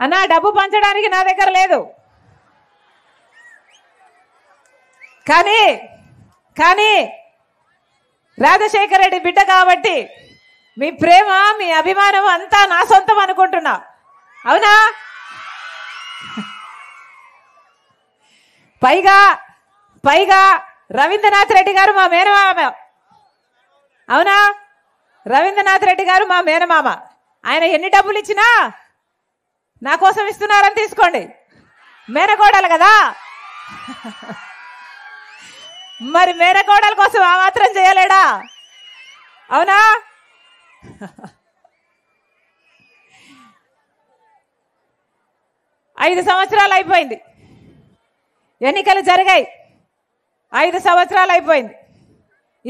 అన్నా డబ్బు పంచడానికి నా దగ్గర లేదు, కానీ రాజశేఖర రెడ్డి బిడ్డ కాబట్టి మీ ప్రేమ మీ అభిమానం అంతా నా సొంతం అనుకుంటున్నా. అవునా? పైగా రవీంద్రనాథ్ రెడ్డి గారు మా మేనమామ. అవునా? రవీంద్రనాథ్ రెడ్డి గారు మా మేనమామ. ఆయన ఎన్ని డబ్బులు ఇచ్చినా నా కోసం ఇస్తున్నారని తీసుకోండి. మేనకోడలు కదా, మరి మేనకోడల కోసం ఆ మాత్రం చేయలేడా? అవునా? ఐదు సంవత్సరాలు అయిపోయింది, ఎన్నికలు జరిగాయి. 5 సంవత్సరాలు అయిపోయింది.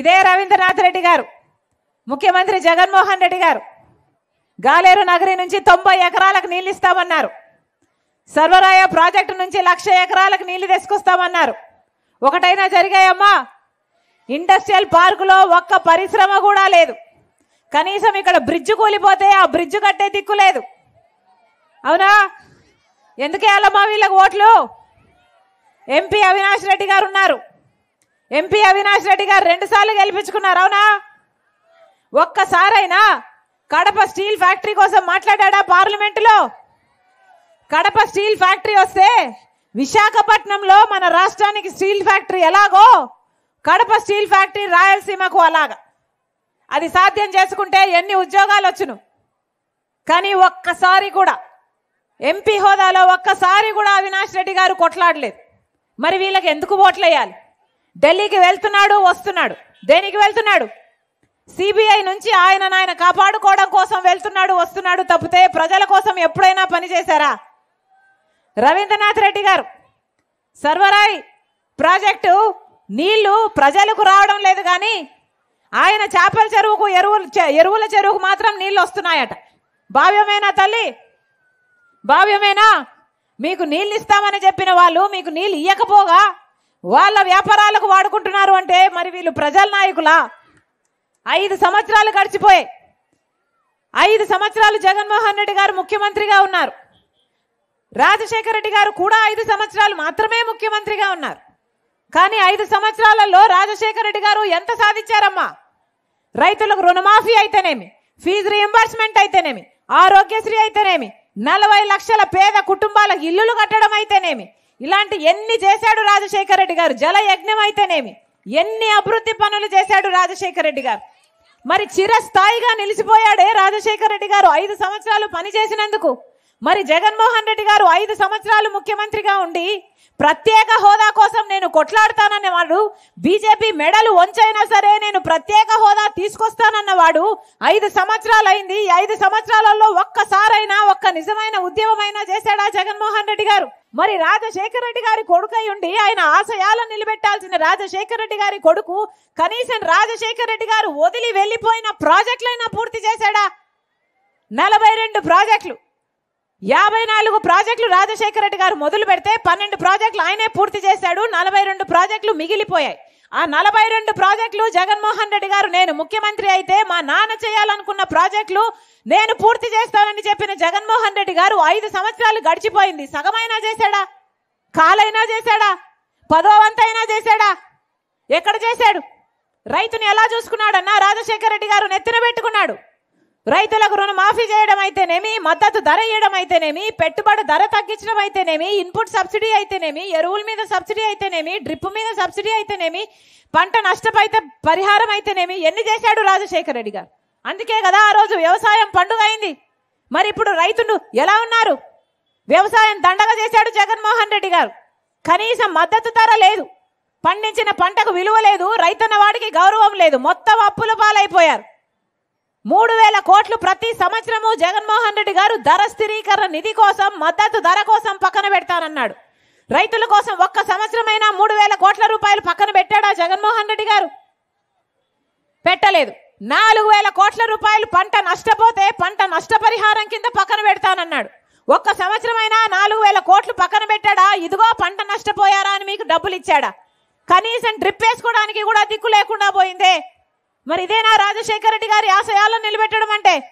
ఇదే రవీంద్రనాథ్ రెడ్డి గారు, ముఖ్యమంత్రి జగన్మోహన్ రెడ్డి గారు గాలేరు నగరి నుంచి 90 ఎకరాలకు నీళ్లు ఇస్తామన్నారు. సర్వరాయ ప్రాజెక్టు నుంచి 1,00,000 ఎకరాలకు నీళ్లు తీసుకొస్తామన్నారు. ఒకటైనా జరిగాయమ్మా? ఇండస్ట్రియల్ పార్కులో ఒక్క పరిశ్రమ కూడా లేదు. కనీసం ఇక్కడ బ్రిడ్జ్ కూలిపోతే ఆ బ్రిడ్జ్ కట్టే దిక్కు లేదు. అవునా? ఎందుకేయాలమ్మా వీళ్ళకి ఓట్లు? ఎంపీ అవినాష్ రెడ్డి గారు ఉన్నారు. ఎంపీ అవినాష్ రెడ్డి గారు 2 సార్లు గెలిపించుకున్నారు. అవునా? ఒక్కసారైనా కడప స్టీల్ ఫ్యాక్టరీ కోసం మాట్లాడా పార్లమెంటులో? కడప స్టీల్ ఫ్యాక్టరీ వస్తే విశాఖపట్నంలో మన రాష్ట్రానికి స్టీల్ ఫ్యాక్టరీ ఎలాగో కడప స్టీల్ ఫ్యాక్టరీ రాయలసీమకు అలాగా. అది సాధ్యం చేసుకుంటే ఎన్ని ఉద్యోగాలు వచ్చును. కానీ ఒక్కసారి కూడా ఎంపీ హోదాలో ఒక్కసారి కూడా అవినాష్ రెడ్డి గారు కొట్లాడలేదు. మరి వీళ్ళకి ఎందుకు ఓట్లు వేయాలి? ఢిల్లీకి వెళ్తున్నాడు, వస్తున్నాడు. దేనికి వెళ్తున్నాడు? సిబిఐ నుంచి ఆయన కాపాడుకోవడం కోసం వెళ్తున్నాడు, వస్తున్నాడు తప్పితే ప్రజల కోసం ఎప్పుడైనా పనిచేశారా? రవీంద్రనాథ్ రెడ్డి గారు సర్వరాయ్ ప్రాజెక్టు నీళ్లు ప్రజలకు రావడం లేదు, కానీ ఆయన చేపల చెరువుకు ఎరువుల చెరువుకు మాత్రం నీళ్లు వస్తున్నాయట. భావ్యమేనా తల్లి? భావ్యమేనా? మీకు నీళ్ళు ఇస్తామని చెప్పిన వాళ్ళు మీకు నీళ్ళు ఇయ్యకపోగా వాళ్ళ వ్యాపారాలకు వాడుకుంటున్నారు అంటే మరి వీళ్ళు ప్రజల నాయకులా? 5 సంవత్సరాలు గడిచిపోయాయి. 5 సంవత్సరాలు జగన్మోహన్ రెడ్డి గారు ముఖ్యమంత్రిగా ఉన్నారు. రాజశేఖర రెడ్డి గారు కూడా 5 సంవత్సరాలు మాత్రమే ముఖ్యమంత్రిగా ఉన్నారు. కానీ 5 సంవత్సరాలలో రాజశేఖర రెడ్డి గారు ఎంత సాధించారమ్మా? రైతులకు రుణమాఫీ అయితేనేమి, ఫీజు రీయింబర్స్మెంట్ అయితేనేమి, ఆరోగ్యశ్రీ అయితేనేమి, 40 లక్షల పేద కుటుంబాలకు ఇల్లులు కట్టడం అయితేనేమి, ఇలాంటి ఎన్ని చేశాడు రాజశేఖర రెడ్డి గారు. జల యజ్ఞం అయితేనేమి, ఎన్ని అభివృద్ధి పనులు చేశాడు రాజశేఖర రెడ్డి గారు. మరి చిరస్థాయిగా నిలిచిపోయాడే రాజశేఖర రెడ్డి గారు 5 సంవత్సరాలు పనిచేసినందుకు. మరి జగన్మోహన్ రెడ్డి గారు 5 సంవత్సరాలు ముఖ్యమంత్రిగా ఉండి ప్రత్యేక హోదా కోసం నేను కొట్లాడతానన్నవాడు, బీజేపీ మెడలు వంచైనా సరే నేను ప్రత్యేక హోదా తీసుకొస్తానన్నవాడు 5 సంవత్సరాలు అయింది. 5 సంవత్సరాలలో ఒక్కసారైనా ఒక్క నిజమైన ఉద్యమమైనా చేశాడా జగన్మోహన్ రెడ్డి గారు? మరి రాజశేఖర రెడ్డి గారి కొడుకై ఉండి ఆయన ఆశయాలను నిలబెట్టాల్సిన రాజశేఖర రెడ్డి గారి కొడుకు కనీసం రాజశేఖర రెడ్డి గారు వదిలి వెళ్లిపోయిన ప్రాజెక్టులైనా పూర్తి చేశాడా? 42 ప్రాజెక్టులు, 54 ప్రాజెక్టులు రాజశేఖర రెడ్డి గారు మొదలు పెడితే 12 ప్రాజెక్టులు ఆయనే పూర్తి చేశాడు. 42 ప్రాజెక్టులు మిగిలిపోయాయి. ఆ 42 ప్రాజెక్టులు జగన్మోహన్ రెడ్డి గారు నేను ముఖ్యమంత్రి అయితే మా నాన్న చేయాలనుకున్న ప్రాజెక్టులు నేను పూర్తి చేస్తానని చెప్పిన జగన్మోహన్ రెడ్డి గారు 5 సంవత్సరాలు గడిచిపోయింది. సగమైనా చేశాడా? కాలైనా చేశాడా? 10వ వంతైనా చేశాడా? ఎక్కడ చేశాడు? రైతుని ఎలా చూసుకున్నాడన్నా రాజశేఖర రెడ్డి గారు నెత్తిన పెట్టుకున్నాడు. రైతులకు రుణమాఫీ చేయడం అయితేనేమి, మద్దతు ధర ఇవ్వడం అయితేనేమి, పెట్టుబడి ధర తగ్గించడం అయితేనేమి, ఇన్పుట్ సబ్సిడీ అయితేనేమి, ఎరువుల మీద సబ్సిడీ అయితేనేమి, డ్రిప్ మీద సబ్సిడీ అయితేనేమి, పంట నష్టపోతే పరిహారం అయితేనేమి, ఎన్ని చేశాడు రాజశేఖర రెడ్డి గారు. అందుకే కదా ఆ రోజు వ్యవసాయం పండుగ అయింది. మరి ఇప్పుడు రైతులు ఎలా ఉన్నారు? వ్యవసాయం దండగా చేశాడు జగన్మోహన్ రెడ్డి గారు. కనీసం మద్దతు ధర లేదు, పండించిన పంటకు విలువ లేదు, రైతన్న వాడికి గౌరవం లేదు, మొత్తం అప్పుల పాలైపోయారు. 3,000 కోట్లు ప్రతి సంవత్సరము జగన్మోహన్ రెడ్డి గారు ధర స్థిరీకరణ నిధి కోసం, మద్దతు ధర కోసం పక్కన పెడతానన్నాడు. రైతుల కోసం ఒక్క సంవత్సరమైనా 3,000 కోట్ల రూపాయలు పక్కన పెట్టాడా జగన్మోహన్ రెడ్డి గారు? పెట్టలేదు. 4,000 కోట్ల రూపాయలు పంట నష్టపోతే పంట నష్టపరిహారం కింద పక్కన పెడతానన్నాడు. ఒక్క సంవత్సరమైనా 4,000 కోట్లు పక్కన పెట్టాడా? ఇదిగో పంట నష్టపోయారా అని మీకు డబ్బులు ఇచ్చాడా? కనీసం డ్రిప్ వేసుకోవడానికి కూడా దిక్కు లేకుండా పోయిందే. మరి ఇదేనా రాజశేఖర రెడ్డి గారి ఆశయాలను నిలబెట్టడం అంటే?